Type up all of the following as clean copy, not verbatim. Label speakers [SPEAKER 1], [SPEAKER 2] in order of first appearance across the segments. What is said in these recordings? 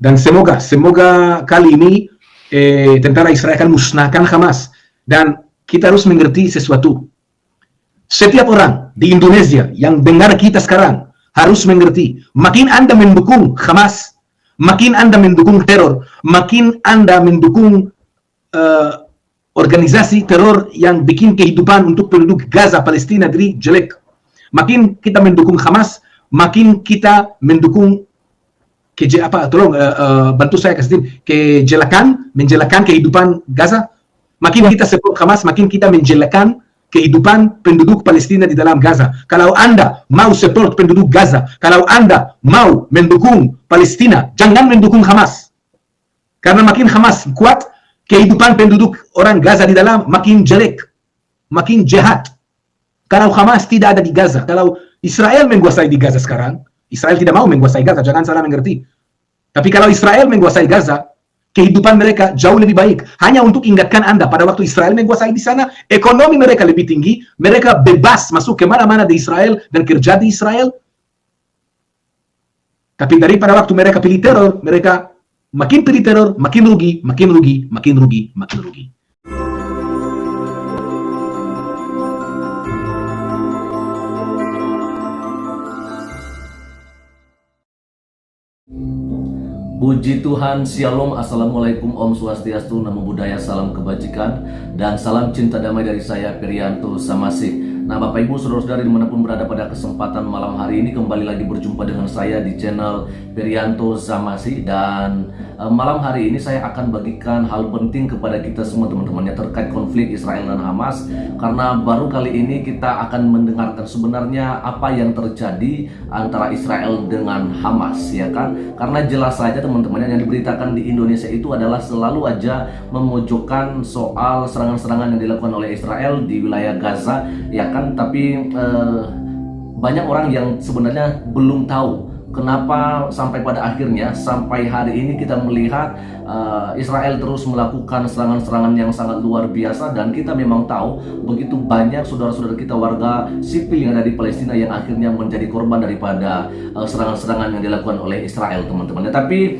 [SPEAKER 1] Dan semoga kali ini tentara Israel akan musnahkan Hamas. Dan kita harus mengerti sesuatu. Setiap orang di Indonesia yang dengar kita sekarang harus mengerti, makin Anda mendukung Hamas, makin Anda mendukung teror, makin Anda mendukung organisasi teror yang bikin kehidupan untuk penduduk Gaza, Palestina jadi jelek. Makin kita mendukung Hamas, makin kita mendukung bantu saya kasih menjelekan kehidupan Gaza. Makin kita support Hamas, makin kita menjelekan kehidupan penduduk Palestina di dalam Gaza. Kalau Anda mau support penduduk Gaza, kalau Anda mau mendukung Palestina, jangan mendukung Hamas. Karena makin Hamas kuat, kehidupan penduduk orang Gaza di dalam makin jelek, makin jahat. Kalau Hamas tidak ada di Gaza, kalau Israel menguasai di Gaza sekarang, Israel tidak mau menguasai Gaza, jangan salah mengerti. Tapi kalau Israel menguasai Gaza, kehidupan mereka jauh lebih baik. Hanya untuk ingatkan Anda, pada waktu Israel menguasai di sana, ekonomi mereka lebih tinggi, mereka bebas masuk kemana-mana di Israel dan kerja di Israel. Tapi daripada waktu mereka pilih teror, mereka makin pilih teror, makin rugi, makin rugi, makin rugi, makin rugi.
[SPEAKER 2] Puji Tuhan, Shalom, Assalamualaikum, Om Swastiastu, Namo Buddhaya, salam kebajikan, dan salam cinta damai dari saya, Perianto Samasih. Nah, Bapak Ibu, saudara-saudari dimanapun berada, pada kesempatan malam hari ini kembali lagi berjumpa dengan saya di channel Perianto Samasih. Dan malam hari ini saya akan bagikan hal penting kepada kita semua teman-temannya terkait konflik Israel dan Hamas. Karena baru kali ini kita akan mendengarkan sebenarnya apa yang terjadi antara Israel dengan Hamas, ya kan? Karena jelas saja teman-teman, yang diberitakan di Indonesia itu adalah selalu aja memojokkan soal serangan-serangan yang dilakukan oleh Israel di wilayah Gaza, ya kan? Tapi banyak orang yang sebenarnya belum tahu kenapa sampai pada akhirnya sampai hari ini kita melihat Israel terus melakukan serangan-serangan yang sangat luar biasa. Dan kita memang tahu begitu banyak saudara-saudara kita warga sipil yang ada di Palestina yang akhirnya menjadi korban daripada serangan-serangan yang dilakukan oleh Israel, teman-teman. Tapi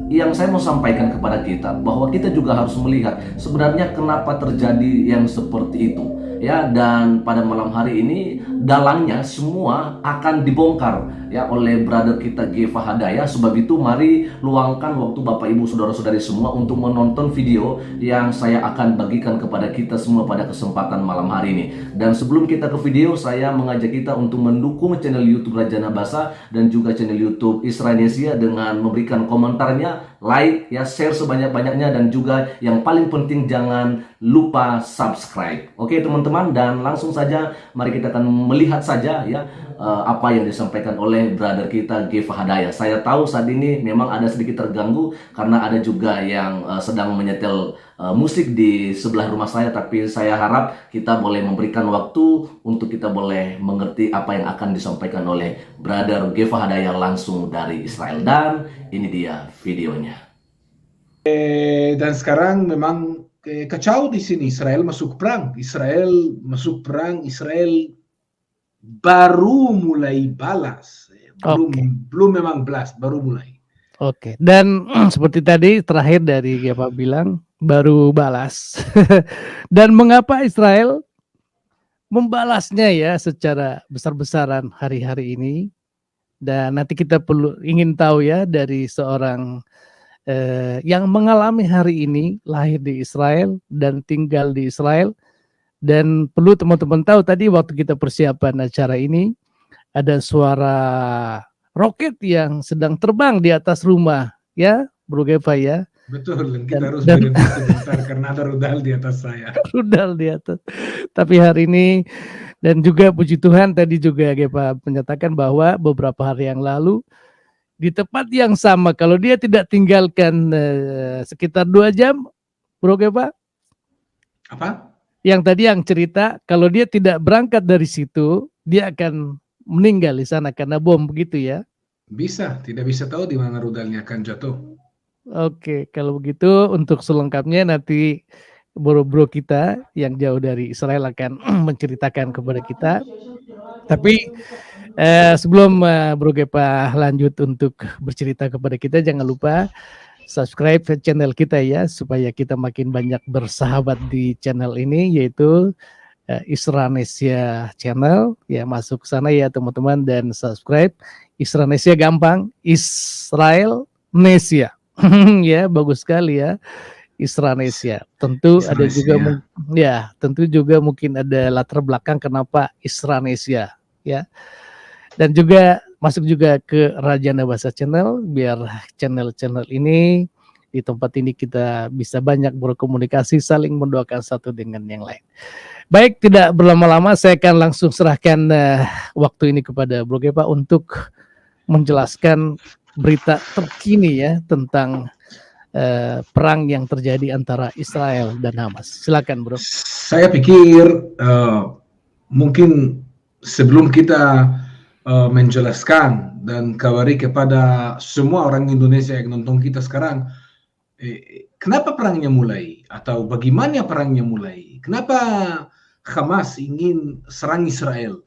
[SPEAKER 2] yang saya mau sampaikan kepada kita bahwa kita juga harus melihat sebenarnya kenapa terjadi yang seperti itu, ya. Dan pada malam hari ini dalangnya semua akan dibongkar, ya, oleh brother kita Geva Hadaya. Sebab itu mari luangkan waktu Bapak Ibu saudara-saudari semua untuk menonton video yang saya akan bagikan kepada kita semua pada kesempatan malam hari ini. Dan sebelum kita ke video, saya mengajak kita untuk mendukung channel YouTube Raja Nabasa dan juga channel YouTube Israenesia dengan memberikan komentarnya, like, ya, share sebanyak-banyaknya, dan juga yang paling penting jangan lupa subscribe. Oke teman-teman, dan langsung saja mari kita akan melihat saja, ya, apa yang disampaikan oleh brother kita Geva Hadaya. Saya tahu saat ini memang ada sedikit terganggu karena ada juga yang sedang menyetel musik di sebelah rumah saya, tapi saya harap kita boleh memberikan waktu untuk kita boleh mengerti apa yang akan disampaikan oleh brother Geva Hadaya langsung dari Israel. Dan ini dia videonya.
[SPEAKER 1] Dan sekarang memang kacau di sini. Israel masuk perang, Israel baru mulai balas, belum memang balas, baru mulai.
[SPEAKER 3] Oke. Dan seperti tadi terakhir dari Geva bilang baru balas. Dan mengapa Israel membalasnya, ya, secara besar-besaran hari-hari ini? Dan nanti kita ingin tahu, ya, dari seorang yang mengalami hari ini, lahir di Israel dan tinggal di Israel. Dan perlu teman-teman tahu, tadi waktu kita persiapan acara ini ada suara roket yang sedang terbang di atas rumah, ya, Bro Geva, ya.
[SPEAKER 1] Betul, kita harus berhenti sebentar karena ada rudal di atas saya.
[SPEAKER 3] Rudal di atas. Tapi hari ini, dan juga puji Tuhan tadi juga Geva menyatakan bahwa beberapa hari yang lalu di tempat yang sama, kalau dia tidak tinggalkan sekitar 2 jam, Bro Geva.
[SPEAKER 1] Apa?
[SPEAKER 3] Yang tadi yang cerita, kalau dia tidak berangkat dari situ, dia akan meninggal di sana karena bom, begitu, ya?
[SPEAKER 1] Bisa, tidak bisa tahu di mana rudalnya akan jatuh.
[SPEAKER 3] Oke, kalau begitu untuk selengkapnya nanti bro-bro kita yang jauh dari Israel akan menceritakan kepada kita. Tapi Sebelum Bro Gepa lanjut untuk bercerita kepada kita, jangan lupa subscribe channel kita ya, supaya kita makin banyak bersahabat di channel ini, yaitu Isranesia Channel. Ya, masuk ke sana ya teman-teman dan subscribe. Isranesia gampang, Israel Nesia. Ya, bagus sekali ya. Isranesia. Tentu
[SPEAKER 1] Isranesia.
[SPEAKER 3] ada juga tentu juga mungkin ada latar belakang kenapa Isranesia ya. Dan juga masuk juga ke Rajana Bahasa Channel, biar channel-channel ini di tempat ini kita bisa banyak berkomunikasi, saling mendoakan satu dengan yang lain. Baik, tidak berlama-lama, saya akan langsung serahkan waktu ini kepada Bro Gepa untuk menjelaskan berita terkini ya tentang perang yang terjadi antara Israel dan Hamas. Silakan, Bro.
[SPEAKER 1] Saya pikir mungkin sebelum kita menjelaskan dan kabari kepada semua orang Indonesia yang nonton kita sekarang, kenapa perangnya mulai atau bagaimana perangnya mulai? Kenapa Hamas ingin serang Israel?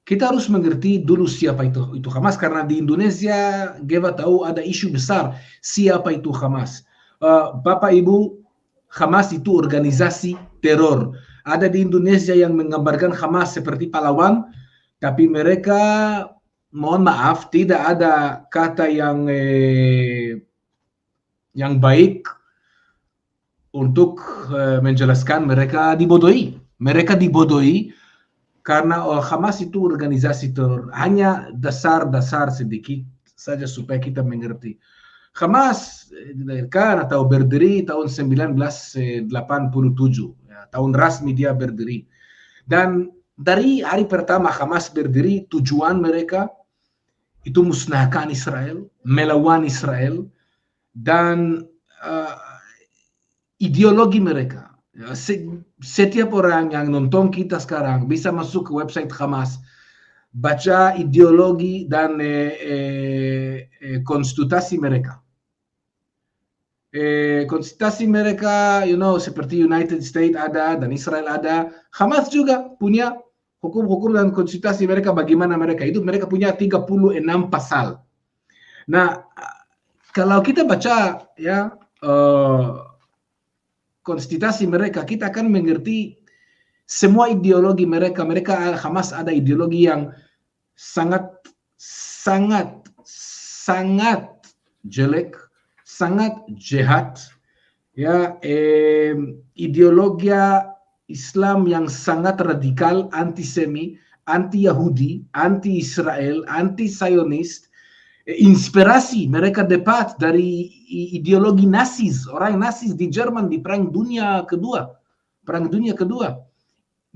[SPEAKER 1] Kita harus mengerti dulu siapa itu Hamas, karena di Indonesia Geva tahu ada isu besar siapa itu Hamas. Bapak Ibu, Hamas itu organisasi teror. Ada di Indonesia yang menggambarkan Hamas seperti pahlawan, tapi mereka, mohon maaf, tidak ada kata yang baik untuk menjelaskan mereka dibodohi. Mereka dibodohi karena Hamas itu organisasi teror. Hanya dasar-dasar sedikit saja supaya kita mengerti. Hamas didirikan atau berdiri tahun 1987, ya, tahun resmi dia berdiri. Dan dari hari pertama Hamas berdiri, tujuan mereka itu musnahkan Israel, melawan Israel, dan ideologi mereka. Setiap orang yang nonton kita sekarang bisa masuk ke website Hamas, baca ideologi dan konstitusi mereka. Konstitusi mereka, seperti United States ada dan Israel ada. Hamas juga punya hukum-hukum dan konstitusi mereka, bagaimana mereka hidup. Mereka punya 36 pasal. Nah, kalau kita baca ya konstitusi mereka, kita akan mengerti semua ideologi mereka. Hamas ada ideologi yang sangat jelek, sangat jahat, ya, ideologi Islam yang sangat radikal, anti-Semi, anti-Yahudi, anti-Israel, anti-Zionis. Inspirasi mereka dapat dari ideologi Nazis, orang Nazis di Jerman di Perang Dunia Kedua.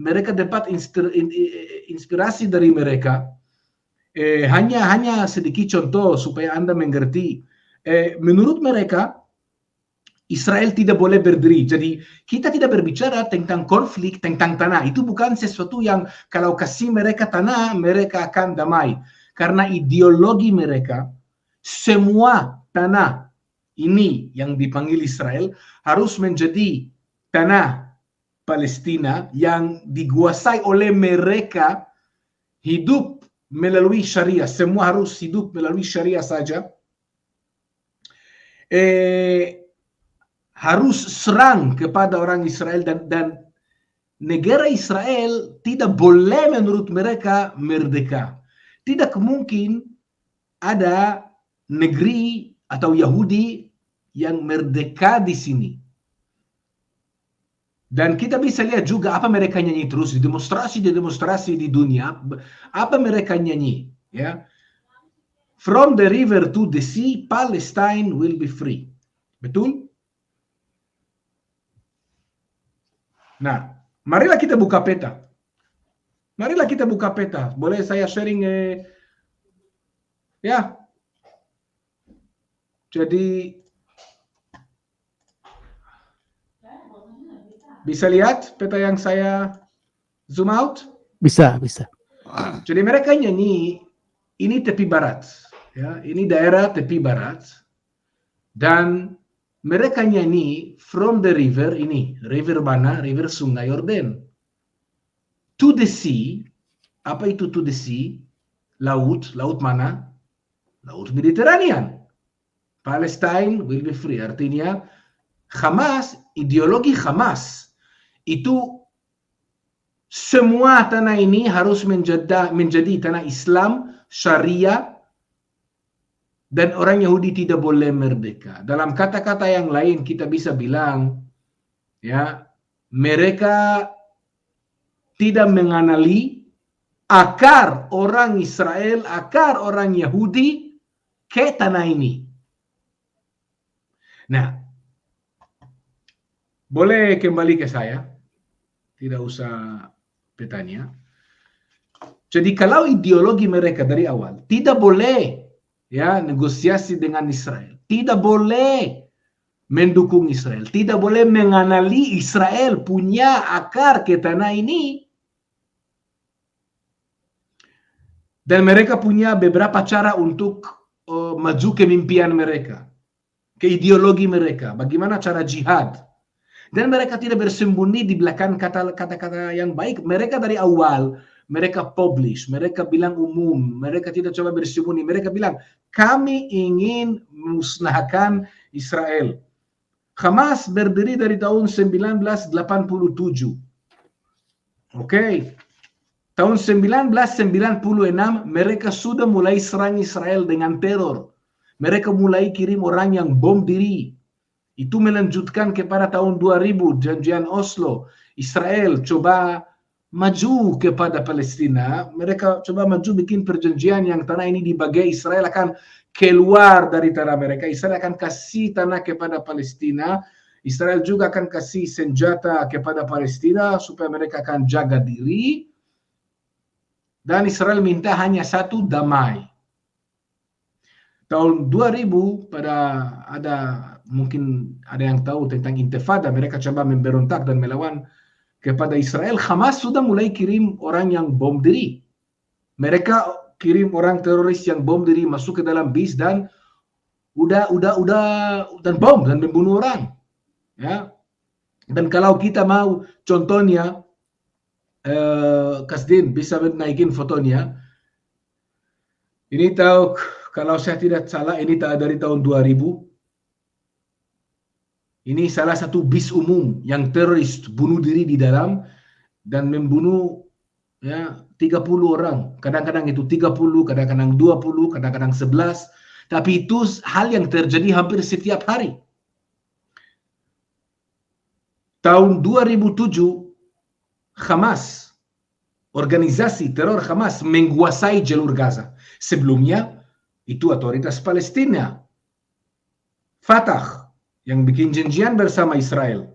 [SPEAKER 1] Mereka dapat inspirasi dari mereka. Hanya sedikit contoh supaya Anda mengerti. Menurut mereka, Israel tidak boleh berdiri. Jadi kita tidak berbicara tentang konflik, tentang tanah. Itu bukan sesuatu yang kalau kasih mereka tanah, mereka akan damai. Karena ideologi mereka, semua tanah ini yang dipanggil Israel harus menjadi tanah Palestina yang dikuasai oleh mereka, hidup melalui syariah. Semua harus hidup melalui syariah saja. Harus serang kepada orang Israel dan negara Israel tidak boleh menurut mereka merdeka. Tidak mungkin ada negeri atau Yahudi yang merdeka di sini. Dan kita bisa lihat juga apa mereka nyanyi terus di demonstrasi di dunia. Apa mereka nyanyi? Ya, from the river to the sea, Palestine will be free. Betul? Nah, marilah kita buka peta. Boleh saya sharing? Ya. Jadi, bisa lihat peta yang saya zoom out?
[SPEAKER 3] Bisa.
[SPEAKER 1] Jadi mereka nyanyi, ini tepi barat. Ya, ini daerah tepi barat. Dan mereka nyanyi from the river, ini river mana? River Sungai Yordan. To the sea. Apa itu to the sea? laut mana? Laut Mediterranean. Palestine will be free. Artinya Hamas, ideologi Hamas itu semua tanah ini harus menjadi tanah Islam, Syariah, dan orang Yahudi tidak boleh merdeka. Dalam kata-kata yang lain kita bisa bilang, ya, mereka tidak mengenali akar orang Israel, akar orang Yahudi ke tanah ini. Nah, boleh kembali ke saya, tidak usah petanya. Jadi kalau ideologi mereka dari awal tidak boleh ya negosiasi dengan Israel, tidak boleh mendukung Israel, tidak boleh mengenali Israel punya akar ke tanah ini, dan mereka punya beberapa cara untuk maju ke mimpian mereka, ke ideologi mereka, bagaimana cara jihad. Dan mereka tidak bersembunyi di belakang kata-kata yang baik. Mereka dari awal, mereka publish, mereka bilang umum, mereka tidak coba bersembunyi. Mereka bilang, kami ingin musnahkan Israel. Hamas berdiri dari tahun 1987. Oke. Tahun 1996, mereka sudah mulai serang Israel dengan teror. Mereka mulai kirim orang yang bom diri. Itu melanjutkan kepada tahun 2000, janjian Oslo. Israel coba maju kepada Palestina. Mereka coba maju bikin perjanjian yang tanah ini dibagi. Israel akan keluar dari tanah mereka. Israel akan kasih tanah kepada Palestina. Israel juga akan kasih senjata kepada Palestina supaya mereka akan jaga diri. Dan Israel minta hanya satu, damai. Tahun 2000 mungkin ada yang tahu tentang intifada, mereka coba memberontak dan melawan kepada Israel. Hamas sudah mulai kirim orang yang bom diri. Mereka kirim orang teroris yang bom diri masuk ke dalam bis dan dan bom dan membunuh orang. Ya. Dan kalau kita mau contohnya, Kasdin bisa naikin fotonya. Ini tahu, kalau saya tidak salah, ini dari tahun 2000. Ini salah satu bis umum yang teroris bunuh diri di dalam dan membunuh ya 30 orang. Kadang-kadang itu 30, kadang-kadang 20, kadang-kadang 11. Tapi itu hal yang terjadi hampir setiap hari. Tahun 2007, Hamas, organisasi teror Hamas menguasai jalur Gaza. Sebelumnya, itu otoritas Palestina. Fatah yang bikin janjian bersama Israel.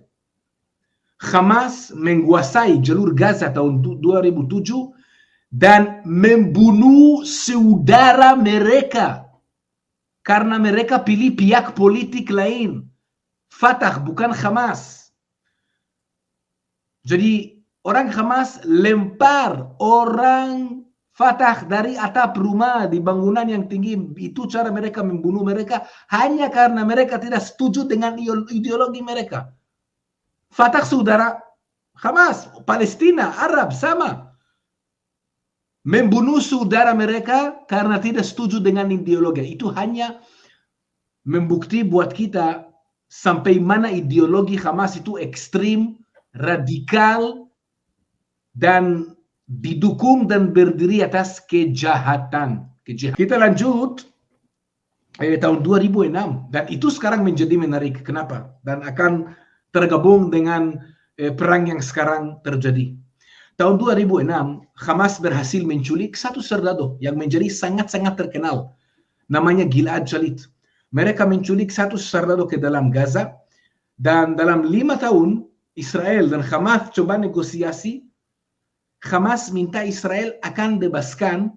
[SPEAKER 1] Hamas menguasai jalur Gaza tahun 2007 dan membunuh saudara mereka karena mereka pilih pihak politik lain. Fatah bukan Hamas. Jadi orang Hamas lempar orang Fatah dari atap rumah di bangunan yang tinggi. Itu cara mereka membunuh mereka hanya karena mereka tidak setuju dengan ideologi mereka. Fatah saudara Hamas, Palestina, Arab sama. Membunuh saudara mereka karena tidak setuju dengan ideologi. Itu hanya membukti buat kita sampai mana ideologi Hamas itu ekstrim, radikal, dan didukung dan berdiri atas kejahatan. Kita lanjut tahun 2006 dan itu sekarang menjadi menarik. Kenapa? Dan akan tergabung dengan perang yang sekarang terjadi. Tahun 2006 Hamas berhasil menculik satu serdadu yang menjadi sangat-sangat terkenal. Namanya Gilad Shalit. Mereka menculik satu serdadu ke dalam Gaza dan dalam 5 tahun Israel dan Hamas coba negosiasi. Hamas minta Israel akan bebaskan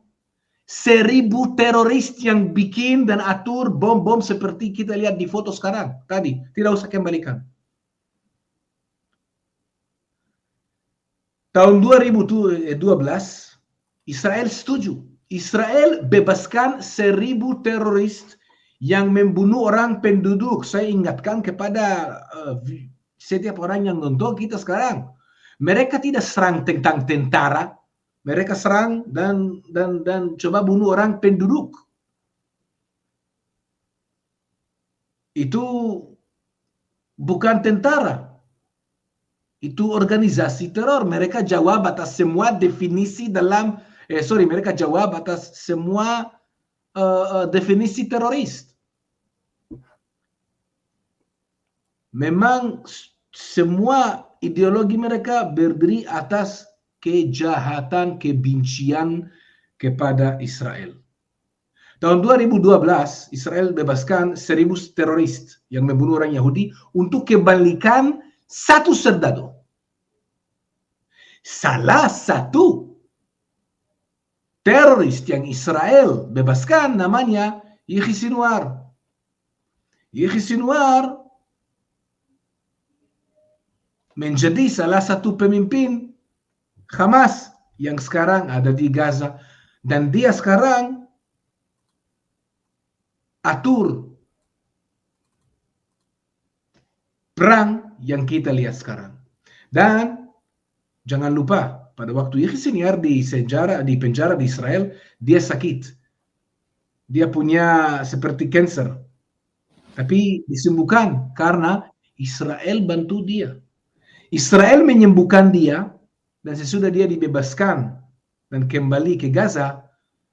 [SPEAKER 1] 1000 teroris yang bikin dan atur bom-bom seperti kita lihat di foto sekarang tadi. Tidak usah kembalikan. Tahun 2012 Israel setuju. Israel bebaskan 1000 teroris yang membunuh orang penduduk. Saya ingatkan kepada setiap orang yang nonton kita sekarang. Mereka tidak serang tentang tentara. mereka serang dan coba bunuh orang penduduk. Itu bukan tentara, itu organisasi teror. Mereka jawab atas semua definisi dalam mereka jawab atas semua definisi teroris. Memang semua ideologi mereka berdiri atas kejahatan, kebencian kepada Israel. Tahun 2012, Israel bebaskan 1.000 teroris yang membunuh orang Yahudi untuk kebalikan satu serdadu. Salah satu teroris yang Israel bebaskan namanya Yehia Sinwar. Yehia Sinwar menjadi salah satu pemimpin Hamas yang sekarang ada di Gaza, dan dia sekarang atur perang yang kita lihat sekarang. Dan jangan lupa, pada waktu Yehia Sinwar di penjara di Israel, dia sakit. Dia punya seperti kanker. Tapi disembuhkan karena Israel bantu dia. Israel menyembuhkan dia, dan sesudah dia dibebaskan dan kembali ke Gaza,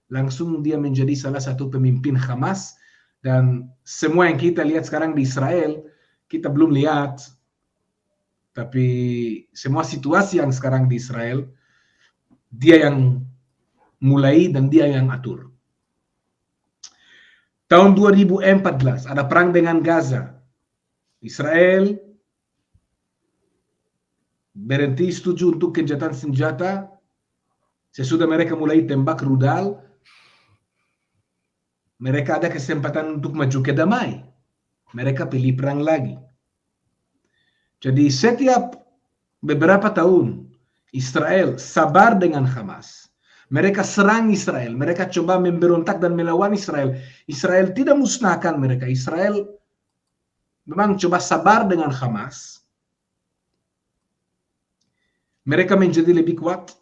[SPEAKER 1] langsung dia menjadi salah satu pemimpin Hamas. Dan semua yang kita lihat sekarang di Israel, kita belum lihat. Tapi semua situasi yang sekarang di Israel, dia yang mulai dan dia yang atur. Tahun 2014 ada perang dengan Gaza. Israel berhenti setuju untuk gencatan senjata. Sesudah mereka mulai tembak rudal, mereka ada kesempatan untuk maju ke damai. Mereka pilih perang lagi. Jadi setiap beberapa tahun Israel sabar dengan Hamas. Mereka serang Israel, mereka coba memberontak dan melawan Israel. Israel tidak musnahkan mereka. Israel memang coba sabar dengan Hamas. Mereka menjadi lebih kuat.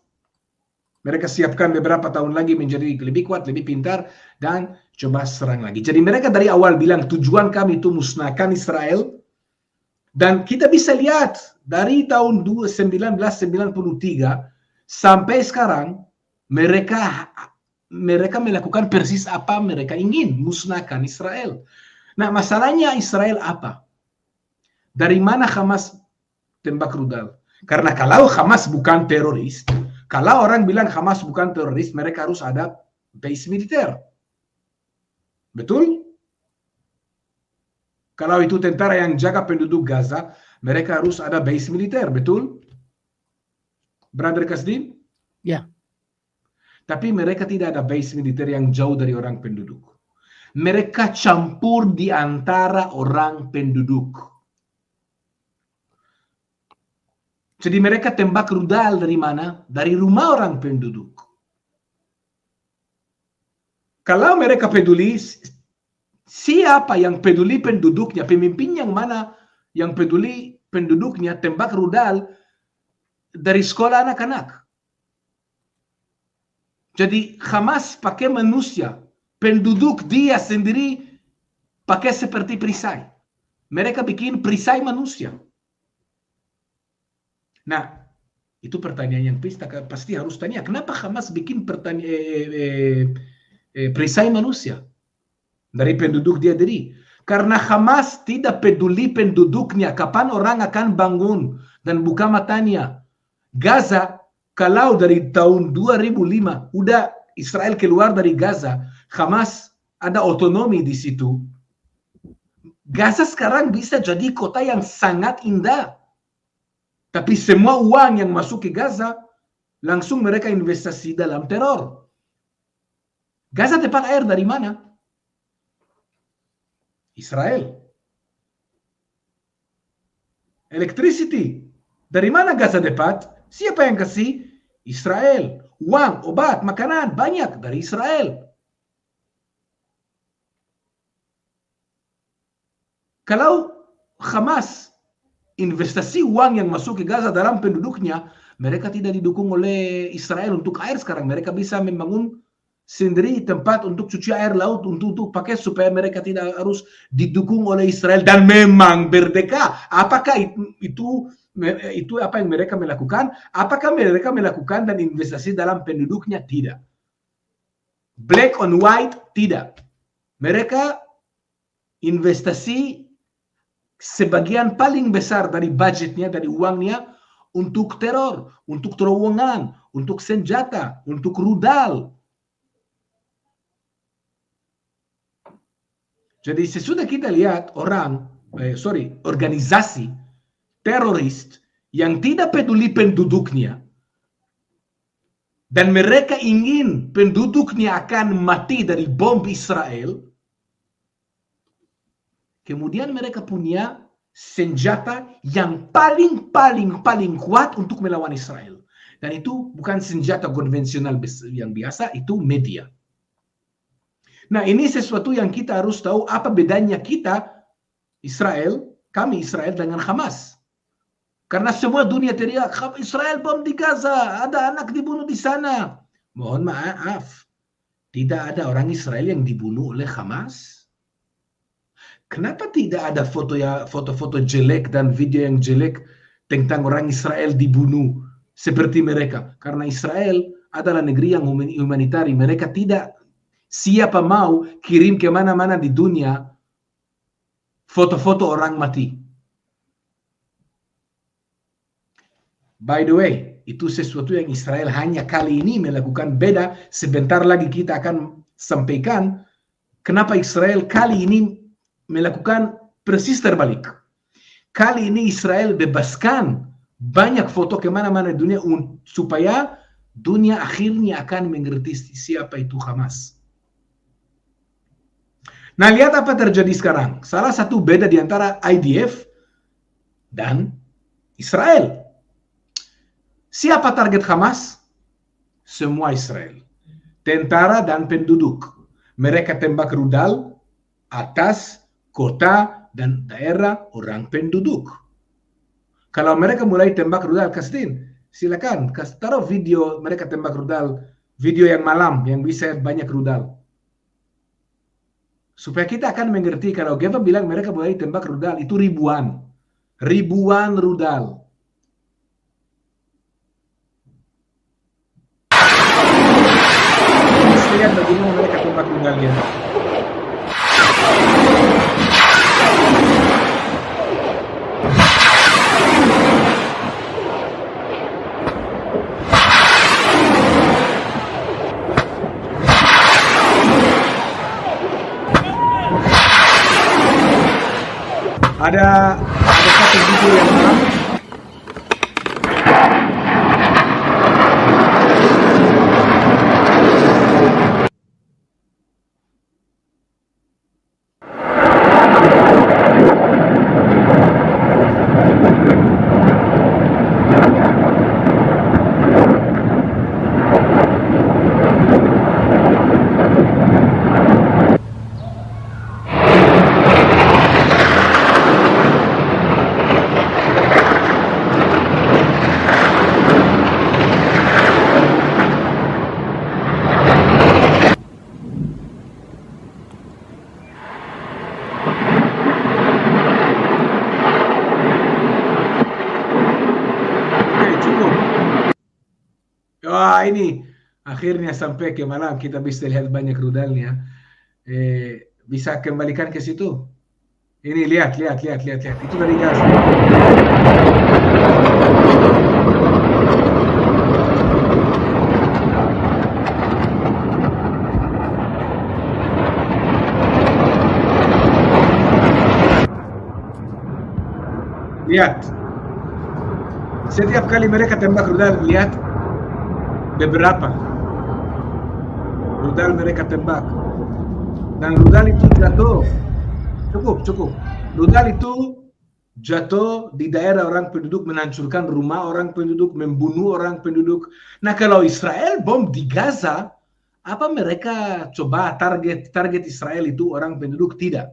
[SPEAKER 1] Mereka siapkan beberapa tahun lagi menjadi lebih kuat, lebih pintar, dan coba serang lagi. Jadi mereka dari awal bilang tujuan kami itu musnahkan Israel. Dan kita bisa lihat dari tahun 1993 sampai sekarang mereka melakukan persis apa mereka ingin, musnahkan Israel. Nah, masalahnya Israel apa? Dari mana Hamas tembak rudal? Karena kalau Hamas bukan teroris, kalau orang bilang Hamas bukan teroris, mereka harus ada base militer. Betul? Kalau itu tentara yang jaga penduduk Gaza, mereka harus ada base militer, betul? Brother Kasdim?
[SPEAKER 3] Ya.
[SPEAKER 1] Tapi mereka tidak ada base militer yang jauh dari orang penduduk. Mereka campur di antara orang penduduk. Jadi mereka tembak rudal dari mana? Dari rumah orang penduduk. Kalau mereka peduli, siapa yang peduli penduduknya? Pemimpin yang mana yang peduli penduduknya tembak rudal dari sekolah anak-anak? Jadi Hamas pakai manusia, penduduk dia sendiri pakai seperti perisai. Mereka bikin perisai manusia. Nah, itu pertanyaan yang pasti harus tanya. Kenapa Hamas bikin perisai manusia dari penduduk dia sendiri? Karena Hamas tidak peduli penduduknya. Kapan orang akan bangun dan buka matanya. Gaza, kalau dari tahun 2005 udah Israel keluar dari Gaza, Hamas ada otonomi di situ. Gaza sekarang bisa jadi kota yang sangat indah. Tapi semua uang yang masuk ke Gaza, langsung mereka investasi dalam teror. Gaza dapat air dari mana? Israel. Electricity. Dari mana Gaza dapat? Siapa yang kasih? Israel. Uang, obat, makanan, banyak dari Israel. Kalau Hamas investasi uang yang masuk ke Gaza dalam penduduknya, Mereka tidak didukung oleh Israel untuk air sekarang. Mereka bisa membangun sendiri tempat untuk cuci air laut untuk pakai supaya mereka tidak harus didukung oleh Israel dan memang merdeka. Apakah itu apa yang mereka melakukan? Apakah mereka melakukan dan investasi dalam penduduknya? Tidak. Black on white, tidak. Mereka investasi sebagian paling besar dari budgetnya, dari uangnya untuk teror, untuk terowongan, untuk senjata, untuk rudal. Jadi sesudah kita lihat organisasi teroris yang tidak peduli penduduknya dan mereka ingin penduduknya akan mati dari bom Israel, kemudian mereka punya senjata yang paling kuat untuk melawan Israel. Dan itu bukan senjata konvensional yang biasa, itu media. Nah, ini sesuatu yang kita harus tahu apa bedanya kami Israel dengan Hamas. Karena semua dunia teriak, Israel bom di Gaza, ada anak dibunuh di sana. Mohon maaf, tidak ada orang Israel yang dibunuh oleh Hamas. Kenapa tidak ada foto-foto jelek dan video yang jelek tentang orang Israel dibunuh seperti mereka? Karena Israel adalah negeri yang humanitari. Mereka tidak siapa mau kirim kemana-mana di dunia foto-foto orang mati. By the way, itu sesuatu yang Israel hanya kali ini melakukan beda. Sebentar lagi kita akan sampaikan kenapa Israel kali ini melakukan persis terbalik. Kali ini Israel bebaskan banyak foto kemana-mana di dunia supaya dunia akhirnya akan mengerti siapa itu Hamas. Nah, lihat apa terjadi sekarang. Salah satu beda di antara IDF dan Israel. Siapa target Hamas? Semua Israel. Tentara dan penduduk. Mereka tembak rudal atas kota dan daerah orang penduduk. Kalau mereka mulai tembak rudal, Kastin, silakan. Taruh video mereka tembak rudal. Video yang malam, yang bisa banyak rudal. Supaya kita akan mengerti kalau Geva bilang mereka boleh tembak rudal, itu ribuan rudal. Lihat bagaimana mereka tembak rudalnya. Ada satu video yang malam. Wah, ini akhirnya sampai ke malam kita bisa lihat banyak rudalnya. Bisa kembalikan ke situ. Ini lihat. Itu dari Gaza. Lihat. Setiap kali mereka tembak rudal, lihat beberapa rudal mereka tembak. Dan rudal itu jatuh. Cukup. Rudal itu jatuh di daerah orang penduduk, menghancurkan rumah orang penduduk, membunuh orang penduduk. Nah, kalau Israel bom di Gaza, apa mereka coba target Israel itu orang penduduk? Tidak.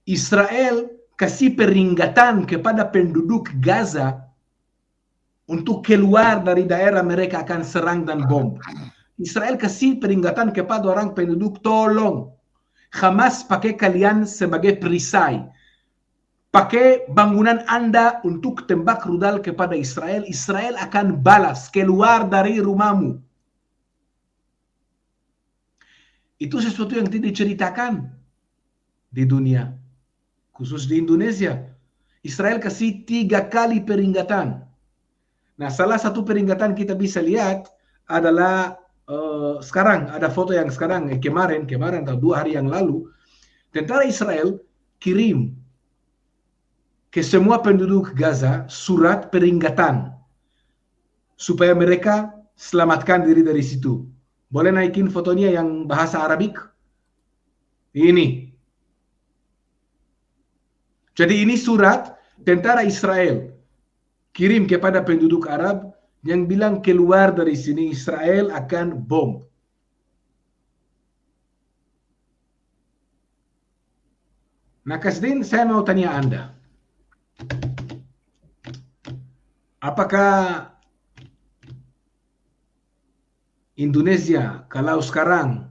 [SPEAKER 1] Israel kasih peringatan kepada penduduk Gaza untuk keluar dari daerah mereka akan serang dan bom. Israel kasih peringatan kepada orang penduduk, tolong, Hamas pakai kalian sebagai perisai. Pakai bangunan Anda untuk tembak rudal kepada Israel. Israel akan balas, keluar dari rumahmu. Itu sesuatu yang tidak diceritakan di dunia, khusus di Indonesia. Israel kasih 3 kali peringatan. Nah, salah satu peringatan kita bisa lihat adalah sekarang, ada foto yang sekarang, kemarin atau 2 hari yang lalu, tentara Israel kirim ke semua penduduk Gaza surat peringatan supaya mereka selamatkan diri dari situ. Boleh naikin fotonya yang bahasa Arabik? Ini. Jadi ini surat tentara Israel kirim kepada penduduk Arab yang bilang keluar dari sini, Israel akan bom. Nah, Kasdin, saya mau tanya Anda. Apakah Indonesia kalau sekarang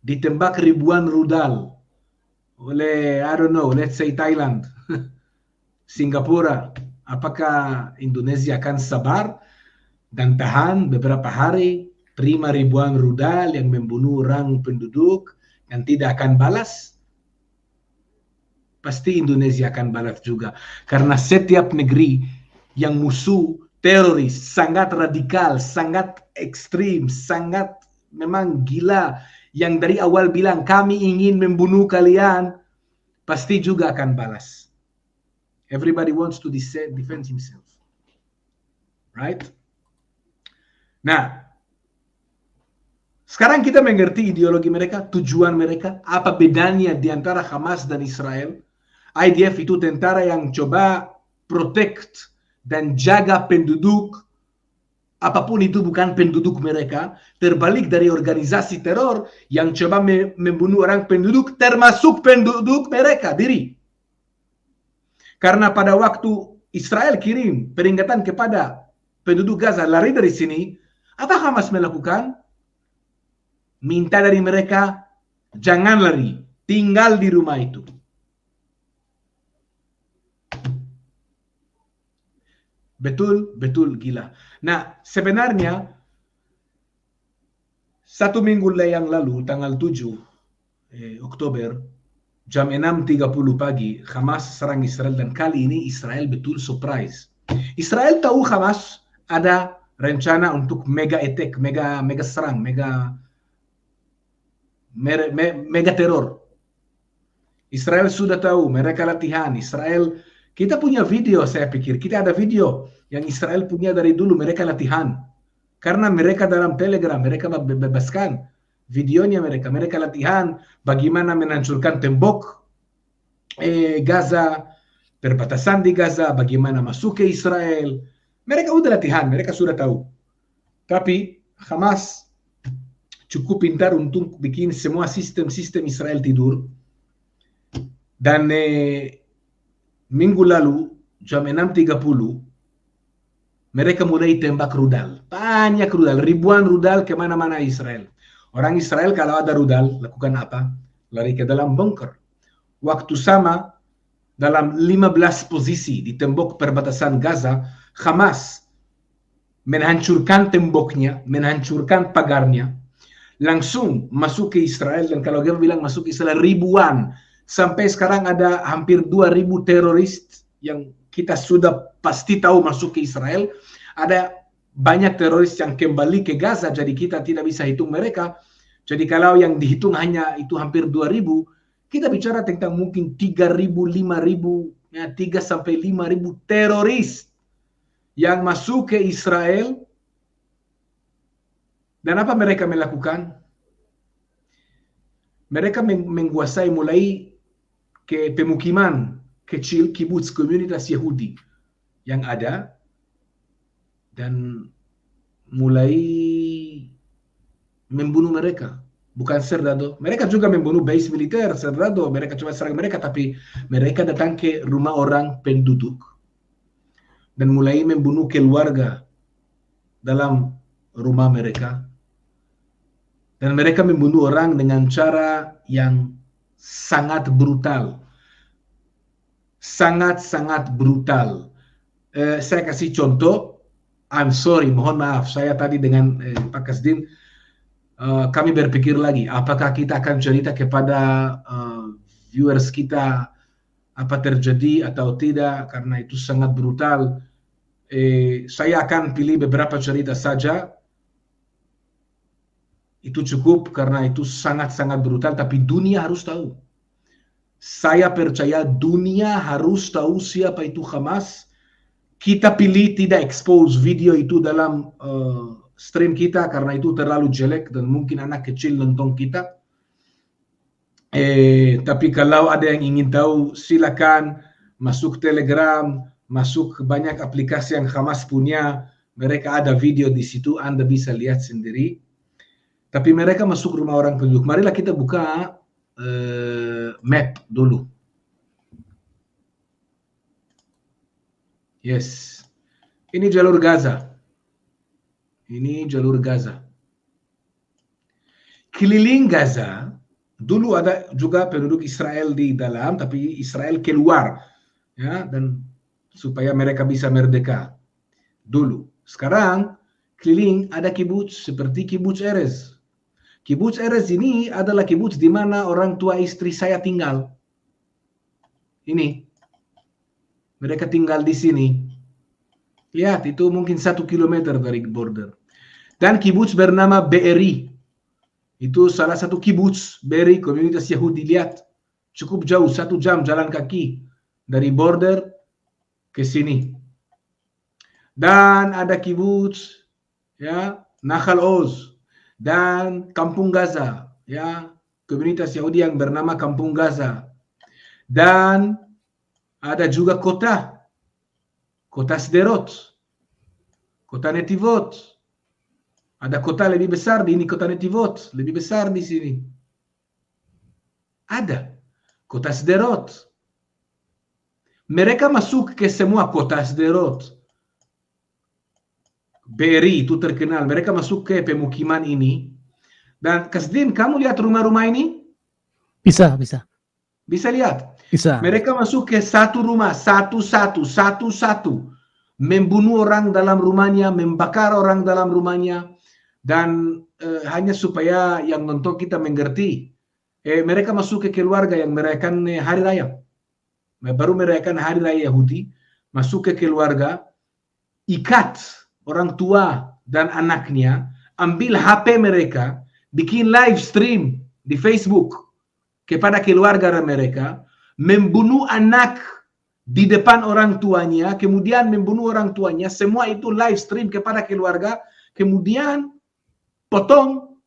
[SPEAKER 1] ditembak ribuan rudal oleh, I don't know, let's say Thailand, Singapura, apakah Indonesia akan sabar dan tahan beberapa hari terima ribuan rudal yang membunuh orang penduduk yang tidak akan balas? Pasti Indonesia akan balas juga, karena setiap negeri yang musuh teroris sangat radikal, sangat ekstrim, sangat memang gila, yang dari awal bilang kami ingin membunuh kalian, pasti juga akan balas. Everybody wants to defend himself, right? Nah, sekarang kita mengerti ideologi mereka, tujuan mereka, apa bedanya di antara Hamas dan Israel. IDF itu tentara yang coba protect dan jaga penduduk, apapun itu bukan penduduk mereka, terbalik dari organisasi teror yang coba membunuh orang penduduk, termasuk penduduk mereka diri. Karena pada waktu Israel kirim peringatan kepada penduduk Gaza lari dari sini, apa Hamas melakukan? Minta dari mereka, jangan lari, tinggal di rumah itu. Betul gila. Nah, sebenarnya 1 minggu yang lalu, tanggal 7 Oktober, jam 6.30 pagi, Hamas serang Israel, dan kali ini Israel betul surprise. Israel tahu Hamas ada rencana untuk mega attack, mega serang, mega teror. Israel sudah tahu, mereka latihan. Israel, kita punya video, saya pikir kita ada video yang Israel punya dari dulu, mereka latihan. Karena mereka dalam Telegram, mereka bebaskan videonya, mereka latihan bagaimana menancurkan tembok Gaza, perbatasan di Gaza, bagaimana masuk ke Israel. Mereka udah latihan, mereka sudah tahu. Tapi Hamas cukup pintar untuk bikin semua sistem Israel tidur. Dan minggu lalu, jam 6.30, mereka mulai tembak rudal. Banyak rudal, ribuan rudal kemana-mana Israel. Orang Israel kalau ada rudal, lakukan apa? Lari ke dalam bunker. Waktu sama, dalam 15 posisi di tembok perbatasan Gaza, Hamas menghancurkan temboknya, menghancurkan pagarnya, langsung masuk ke Israel. Dan kalau dia bilang masuk ke Israel, ribuan. Sampai sekarang ada hampir 2.000 teroris yang kita sudah pasti tahu masuk ke Israel. Ada banyak teroris yang kembali ke Gaza, jadi kita tidak bisa hitung mereka. Jadi kalau yang dihitung hanya itu hampir 2.000, kita bicara tentang mungkin 3.000, 5.000, 3-5.000 teroris yang masuk ke Israel. Dan apa mereka melakukan? Mereka menguasai mulai ke pemukiman kecil, kibbutz, komunitas Yahudi yang ada, dan mulai membunuh mereka. Bukan serdadu. Mereka juga membunuh base militer, serdadu. Mereka coba serang mereka, tapi mereka datang ke rumah orang penduduk dan mulai membunuh keluarga dalam rumah mereka. Dan mereka membunuh orang dengan cara yang sangat brutal. Sangat-sangat brutal. Saya kasih contoh. I'm sorry, mohon maaf. Saya tadi dengan Pak Kasdin, kami berpikir lagi, apakah kita akan cerita kepada viewers kita apa terjadi atau tidak, karena itu sangat brutal. Saya akan pilih beberapa cerita saja. Itu cukup karena itu sangat-sangat brutal, tapi dunia harus tahu. Saya percaya dunia harus tahu siapa itu Hamas. Kita pilih tidak expose video itu dalam stream kita karena itu terlalu jelek dan mungkin anak kecil nonton kita. Tapi kalau ada yang ingin tahu, silakan masuk Telegram, masuk banyak aplikasi yang Hamas punya. Mereka ada video di situ, Anda bisa lihat sendiri. Tapi mereka masuk rumah orang penduduk. Marilah kita buka map dulu. Yes. Ini jalur Gaza. Ini jalur Gaza. Keliling Gaza, dulu ada juga penduduk Israel di dalam, tapi Israel keluar. Ya, dan supaya mereka bisa merdeka. Dulu. Sekarang, keliling ada kibuts seperti kibuts Erez. Kibuts Erez ini adalah kibuts di mana orang tua istri saya tinggal. Ini. Mereka tinggal di sini. Lihat, itu mungkin 1 kilometer dari border. Dan kibuts bernama Be'eri. Itu salah satu kibuts, Be'eri, komunitas Yahudi. Lihat, cukup jauh, 1 jam jalan kaki dari border ke sini. Dan ada kibuts, ya, Nahal Oz. Dan Kampung Gaza, ya, komunitas Yahudi yang bernama Kampung Gaza. Dan ada juga kota Sderot, kota Netivot. Ada kota lebih besar di ini, kota Netivot, lebih besar di sini. Ada kota Sderot. Mereka masuk ke semua kota Sderot. Be'eri itu terkenal. Mereka masuk ke pemukiman ini. Dan Kasdin, kamu lihat rumah-rumah ini?
[SPEAKER 3] Bisa.
[SPEAKER 1] Bisa lihat?
[SPEAKER 3] Bisa.
[SPEAKER 1] Mereka masuk ke satu rumah, satu-satu. Membunuh orang dalam rumahnya, membakar orang dalam rumahnya. Dan hanya supaya yang nonton kita mengerti. Mereka masuk ke keluarga yang merayakan hari raya. Baru merayakan hari raya Yahudi. Masuk ke keluarga. Ikat orang tua dan anaknya, ambil HP mereka, bikin live stream di Facebook kepada keluarga mereka, membunuh anak di depan orang tuanya, kemudian membunuh orang tuanya, semua itu live stream kepada keluarga, kemudian potong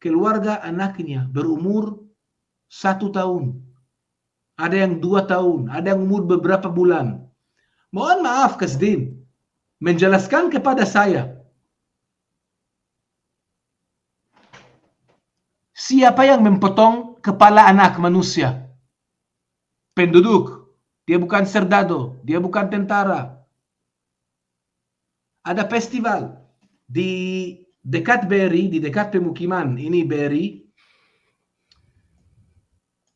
[SPEAKER 1] keluarga anaknya berumur 1 tahun, ada yang 2 tahun, ada yang umur beberapa bulan. Mohon maaf Kasdin, menjelaskan kepada saya siapa yang memotong kepala anak manusia? Penduduk. Dia bukan serdado, dia bukan tentara. Ada festival di dekat Be'eri, di dekat pemukiman ini Be'eri.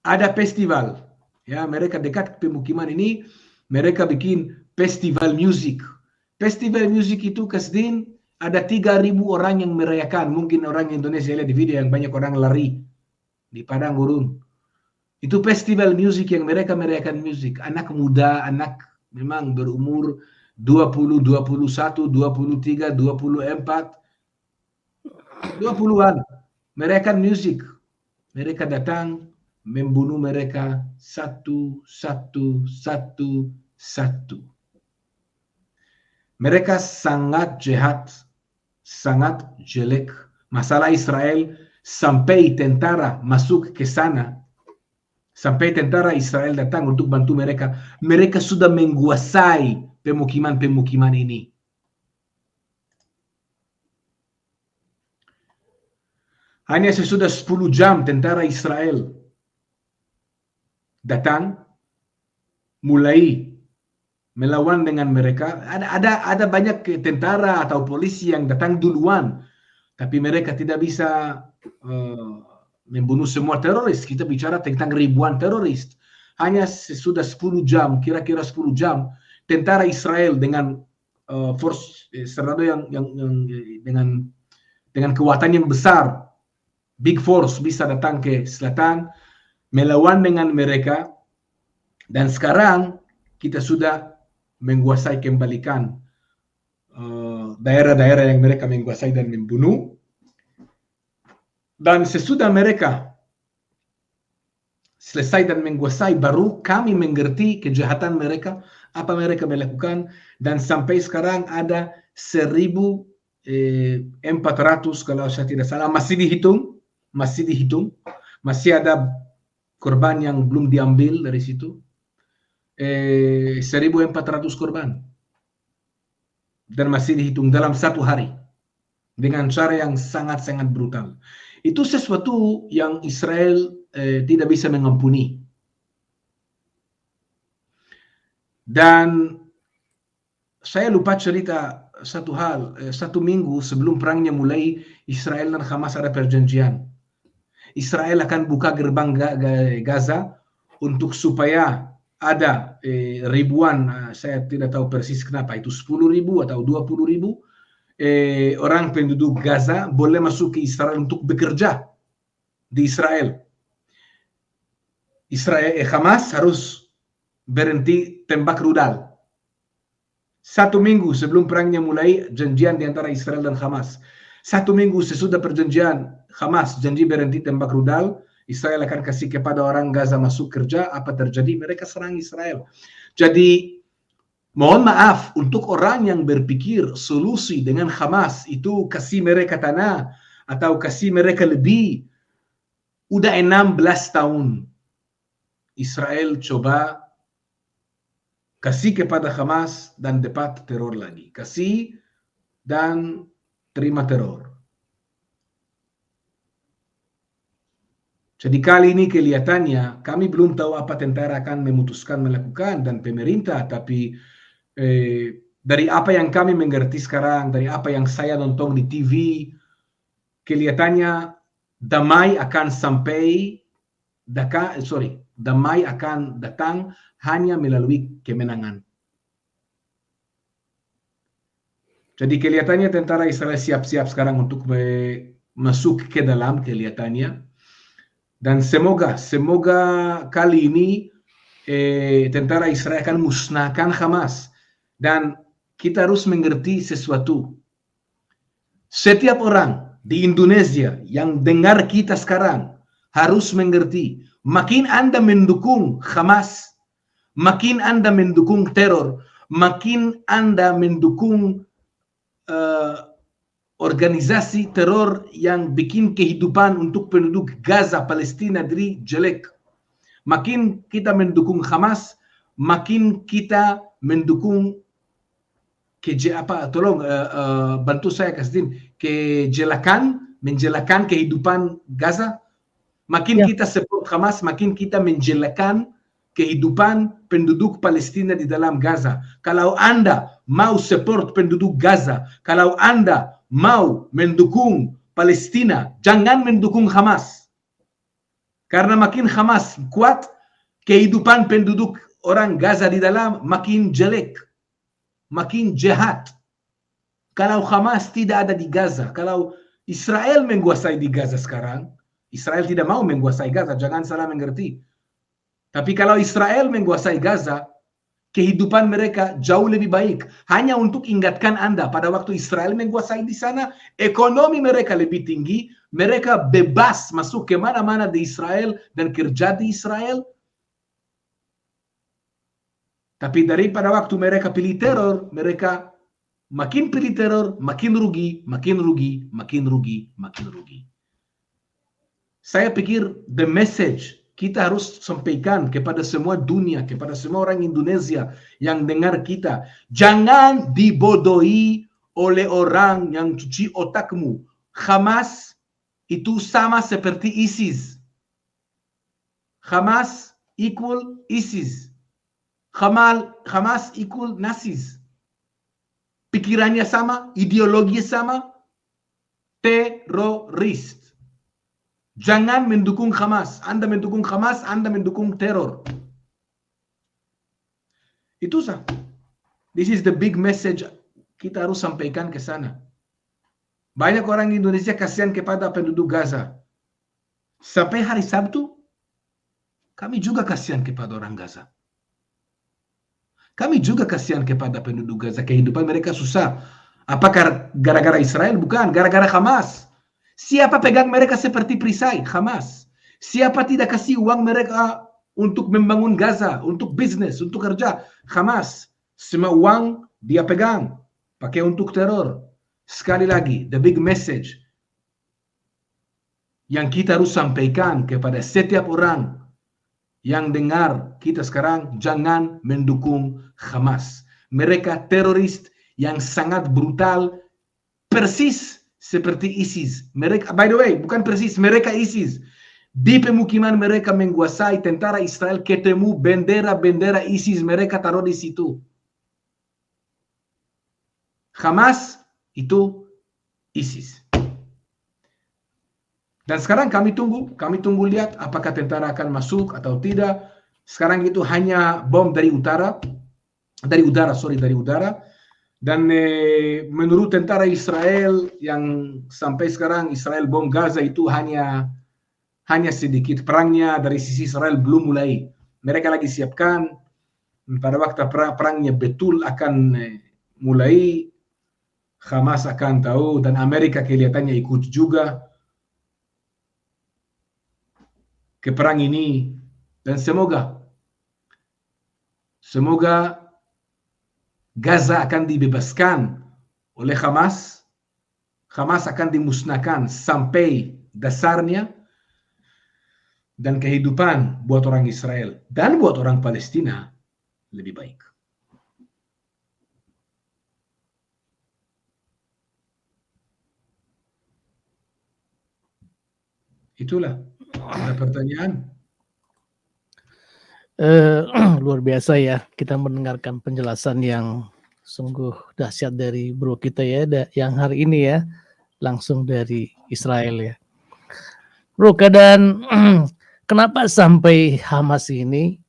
[SPEAKER 1] Ada festival. Ya, mereka dekat pemukiman ini, mereka bikin festival musik. Festival musik itu Kasdin ada 3.000 orang yang merayakan. Mungkin orang Indonesia lihat di video yang banyak orang lari di padang gurun. Itu festival musik yang mereka merayakan musik. Anak muda, anak memang berumur 20, 21, 23, 24, 20-an. Merayakan musik. Mereka datang membunuh mereka satu. Mereka sangat jahat, sangat jelek. Masalah Israel sampai tentara masuk ke sana, sampai tentara Israel datang untuk bantu mereka. Mereka sudah menguasai pemukiman-pemukiman ini. Hanya sesudah 10 jam tentara Israel datang, mulai melawan dengan mereka. Ada banyak tentara atau polisi yang datang duluan, tapi mereka tidak bisa membunuh semua teroris. Kita bicara tentang ribuan teroris. Hanya sesudah 10 jam, kira-kira 10 jam, tentara Israel dengan force serrado yang dengan kekuatan yang besar, big force, bisa datang ke selatan, melawan dengan mereka, dan sekarang kita sudah menguasai kembalikan daerah-daerah yang mereka menguasai dan membunuh. Dan sesudah mereka selesai dan menguasai, baru kami mengerti kejahatan mereka, apa mereka melakukan, dan sampai sekarang ada 1.400 kalau saya tidak salah, masih dihitung, masih ada korban yang belum diambil dari situ. 1.400 korban, dan masih dihitung dalam 1 hari dengan cara yang sangat-sangat brutal. Itu sesuatu yang Israel tidak bisa mengampuni. Dan saya lupa cerita satu hal. 1 minggu sebelum perangnya mulai, Israel dan Hamas ada perjanjian. Israel akan buka gerbang Gaza untuk supaya ada ribuan, saya tidak tahu persis kenapa, itu 10.000 atau 20.000 orang penduduk Gaza boleh masuk ke Israel untuk bekerja di Israel. Hamas harus berhenti tembak rudal. 1 minggu sebelum perangnya mulai, janjian di antara Israel dan Hamas. 1 minggu sesudah perjanjian, Hamas janji berhenti tembak rudal, Israel akan kasih kepada orang Gaza masuk kerja. Apa terjadi? Mereka serang Israel. Jadi mohon maaf untuk orang yang berpikir solusi dengan Hamas itu kasih mereka tanah atau kasih mereka lebih. Udah 16 tahun Israel coba kasih kepada Hamas dan dapat teror lagi. Kasih dan terima teror. Jadi kali ini kelihatannya kami belum tahu apa tentara akan memutuskan melakukan dan pemerintah, tapi dari apa yang kami mengerti sekarang, dari apa yang saya nonton di TV, kelihatannya damai akan damai akan datang hanya melalui kemenangan. Jadi kelihatannya tentara Israel siap-siap sekarang untuk masuk ke dalam, kelihatannya. Dan semoga kali ini tentara Israel akan musnahkan Hamas. Dan kita harus mengerti sesuatu. Setiap orang di Indonesia yang dengar kita sekarang harus mengerti, makin Anda mendukung Hamas, makin Anda mendukung teror, makin Anda mendukung organisasi teror yang bikin kehidupan untuk penduduk Gaza, Palestina jadi jelek. Makin kita mendukung Hamas, makin kita mendukung bantu saya Kasdin, menjelakan kehidupan Gaza. Makin kita support Hamas, makin kita menjelakan kehidupan penduduk Palestina di dalam Gaza. Kalau Anda mau support penduduk Gaza, kalau Anda mau mendukung Palestina, jangan mendukung Hamas. Karena makin Hamas kuat, kehidupan penduduk orang Gaza di dalam makin jelek, makin jahat. Kalau Hamas tidak ada di Gaza, kalau Israel menguasai di Gaza sekarang, Israel tidak mau menguasai Gaza, jangan salah mengerti. Tapi kalau Israel menguasai Gaza, kehidupan mereka jauh lebih baik. Hanya untuk ingatkan Anda, pada waktu Israel menguasai di sana, ekonomi mereka lebih tinggi, mereka bebas masuk ke mana-mana di Israel dan kerja di Israel. Tapi daripada waktu mereka pilih teror, mereka makin pilih teror, makin rugi, makin rugi, makin rugi, makin rugi. Saya pikir the message kita harus sampaikan kepada semua dunia, kepada semua orang Indonesia yang dengar kita. Jangan dibodohi oleh orang yang cuci otakmu. Hamas itu sama seperti ISIS. Hamas equal ISIS. Hamas equal Nazis. Pikirannya sama, ideologi sama, teroris. Jangan mendukung Hamas. Anda mendukung Hamas, Anda mendukung teror. Itu sah. This is the big message kita harus sampaikan ke sana. Banyak orang di Indonesia kasihan kepada penduduk Gaza. Sampai hari Sabtu, kami juga kasihan kepada orang Gaza. Kami juga kasihan kepada penduduk Gaza. Kehidupan mereka susah. Apakah gara-gara Israel? Bukan, gara-gara Hamas. Siapa pegang mereka seperti perisai? Hamas. Siapa tidak kasih uang mereka untuk membangun Gaza, untuk bisnis, untuk kerja? Hamas. Semua uang dia pegang, pakai untuk teror. Sekali lagi, the big message yang kita harus sampaikan kepada setiap orang yang dengar kita sekarang, jangan mendukung Hamas. Mereka teroris yang sangat brutal, persis seperti ISIS. Mereka, by the way, bukan persis, mereka ISIS. Di pemukiman mereka menguasai, tentara Israel ketemu bendera-bendera ISIS, mereka taruh di situ. Hamas itu ISIS. Dan sekarang kami tunggu lihat apakah tentara akan masuk atau tidak. Sekarang itu hanya bom dari udara. Dan menurut tentara Israel yang sampai sekarang Israel bom Gaza itu hanya sedikit. Perangnya dari sisi Israel belum mulai. Mereka lagi siapkan pada waktu perangnya betul akan mulai. Hamas akan tahu dan Amerika kelihatannya ikut juga ke perang ini, dan semoga Gaza akan dibebaskan oleh Hamas. Hamas akan dimusnahkan sampai dasarnya, dan kehidupan buat orang Israel dan buat orang Palestina lebih baik. Itulah. Ada pertanyaan?
[SPEAKER 3] Luar biasa ya, kita mendengarkan penjelasan yang sungguh dahsyat dari bro kita ya, yang hari ini ya, langsung dari Israel ya. Bro, keadaan kenapa sampai Hamas ini?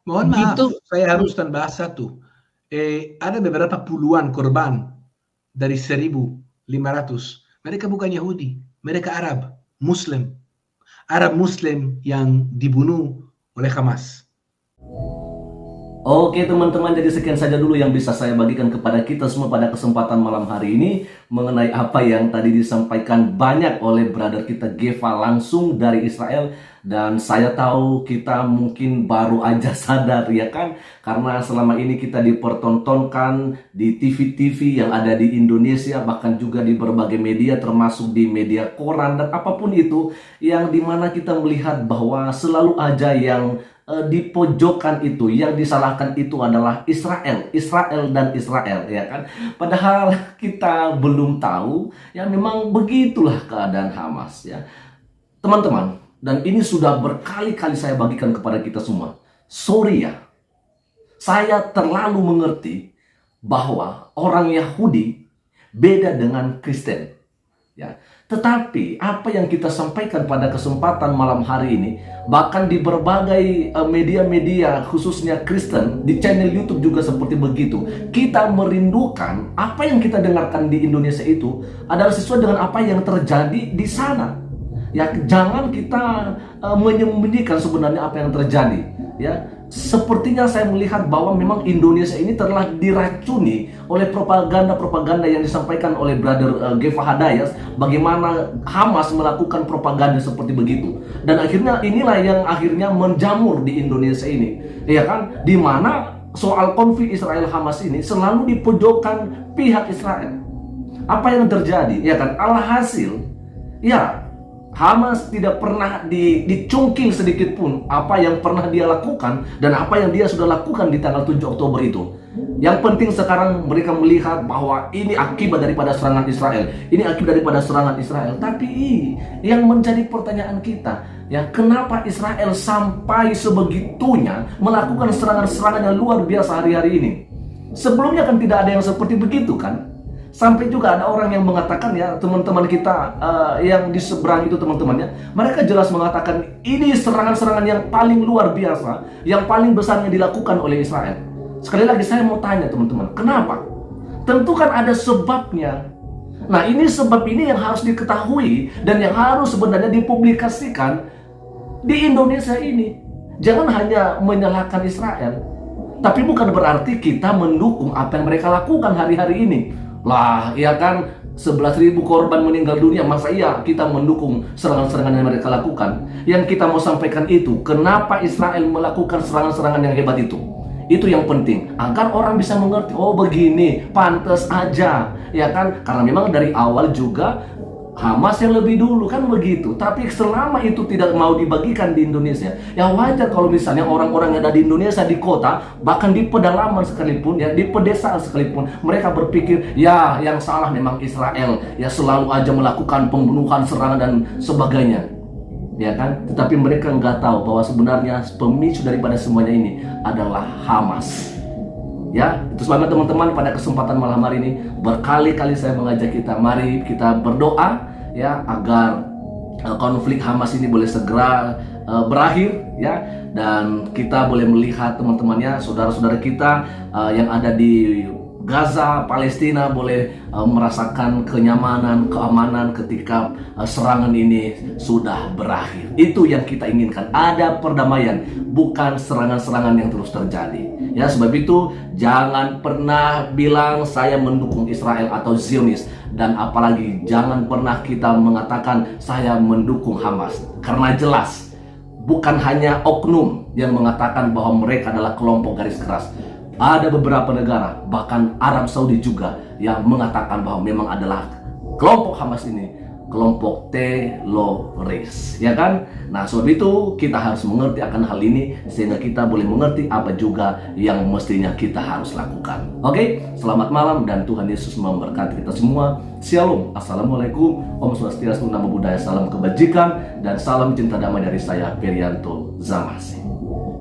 [SPEAKER 1] Mohon maaf, saya harus bahas satu. Ada beberapa puluhan korban dari 1.500. Mereka bukan Yahudi, mereka Arab Muslim yang dibunuh oleh Hamas.
[SPEAKER 2] Oke teman-teman, jadi sekian saja dulu yang bisa saya bagikan kepada kita semua pada kesempatan malam hari ini mengenai apa yang tadi disampaikan banyak oleh brother kita Geva langsung dari Israel. Dan saya tahu kita mungkin baru aja sadar ya kan, karena selama ini kita dipertontonkan di TV-TV yang ada di Indonesia, bahkan juga di berbagai media termasuk di media koran dan apapun itu, yang dimana kita melihat bahwa selalu aja yang di pojokan itu, yang disalahkan itu adalah Israel ya kan. Padahal kita belum tahu ya, memang begitulah keadaan Hamas ya teman-teman. Dan ini sudah berkali-kali saya bagikan kepada kita semua. Sorry ya, saya terlalu mengerti bahwa orang Yahudi beda dengan Kristen ya. Tetapi apa yang kita sampaikan pada kesempatan malam hari ini, bahkan di berbagai media-media khususnya Kristen, di channel YouTube juga seperti begitu, kita merindukan apa yang kita dengarkan di Indonesia itu adalah sesuai dengan apa yang terjadi di sana. Ya, jangan kita menyembunyikan sebenarnya apa yang terjadi ya. Sepertinya saya melihat bahwa memang Indonesia ini telah diracuni oleh propaganda yang disampaikan oleh brother Geva Hadayas, bagaimana Hamas melakukan propaganda seperti begitu. Dan akhirnya inilah yang akhirnya menjamur di Indonesia ini, ya kan, di mana soal konflik Israel Hamas ini selalu dipojokkan pihak Israel. Apa yang terjadi, ya kan, alhasil ya Hamas tidak pernah dicungkil sedikit pun apa yang pernah dia lakukan dan apa yang dia sudah lakukan di tanggal 7 Oktober itu. Yang penting sekarang mereka melihat bahwa ini akibat daripada serangan Israel. Ini akibat daripada serangan Israel. Tapi yang menjadi pertanyaan kita, ya, kenapa Israel sampai sebegitunya melakukan serangan-serangan yang luar biasa hari-hari ini? Sebelumnya kan tidak ada yang seperti begitu kan? Sampai juga ada orang yang mengatakan, ya, teman-teman kita yang di seberang itu teman-temannya, mereka jelas mengatakan ini serangan-serangan yang paling luar biasa, yang paling besar yang dilakukan oleh Israel. Sekali lagi saya mau tanya teman-teman, kenapa? Tentu kan ada sebabnya. Nah, ini sebab ini yang harus diketahui dan yang harus sebenarnya dipublikasikan di Indonesia ini. Jangan hanya menyalahkan Israel, tapi bukan berarti kita mendukung apa yang mereka lakukan hari-hari ini. Lah, ya kan, 11.000 korban meninggal dunia, masa iya kita mendukung serangan-serangan yang mereka lakukan? Yang kita mau sampaikan itu, kenapa Israel melakukan serangan-serangan yang hebat itu? Itu yang penting, agar orang bisa mengerti, oh begini, pantas aja, ya kan? Karena memang dari awal juga Hamas yang lebih dulu kan begitu. Tapi selama itu tidak mau dibagikan di Indonesia, ya wajar kalau misalnya orang-orang yang ada di Indonesia, di kota, bahkan di pedalaman sekalipun, ya di pedesaan sekalipun, mereka berpikir, ya yang salah memang Israel, ya selalu aja melakukan pembunuhan, serangan dan sebagainya, ya kan? Tetapi mereka nggak tahu bahwa sebenarnya pemicu daripada semuanya ini adalah Hamas. Ya, itu sebabnya teman-teman, pada kesempatan malam hari ini berkali-kali saya mengajak kita, mari kita berdoa, ya, agar konflik Hamas ini boleh segera berakhir, ya, dan kita boleh melihat teman-temannya, saudara-saudara kita yang ada di Gaza, Palestina boleh merasakan kenyamanan, keamanan ketika serangan ini sudah berakhir. Itu yang kita inginkan, ada perdamaian, bukan serangan-serangan yang terus terjadi. Ya, sebab itu jangan pernah bilang saya mendukung Israel atau Zionis, dan apalagi jangan pernah kita mengatakan saya mendukung Hamas, karena jelas bukan hanya oknum yang mengatakan bahwa mereka adalah kelompok garis keras. Ada beberapa negara, bahkan Arab Saudi juga, yang mengatakan bahwa memang adalah kelompok Hamas ini kelompok teroris, ya kan? Nah, sebab itu kita harus mengerti akan hal ini sehingga kita boleh mengerti apa juga yang mestinya kita harus lakukan. Oke, selamat malam dan Tuhan Yesus memberkati kita semua. Shalom, assalamualaikum, Om Swastiastu, Namo Buddhaya, salam kebajikan dan salam cinta damai dari saya, Perianto Zamasi.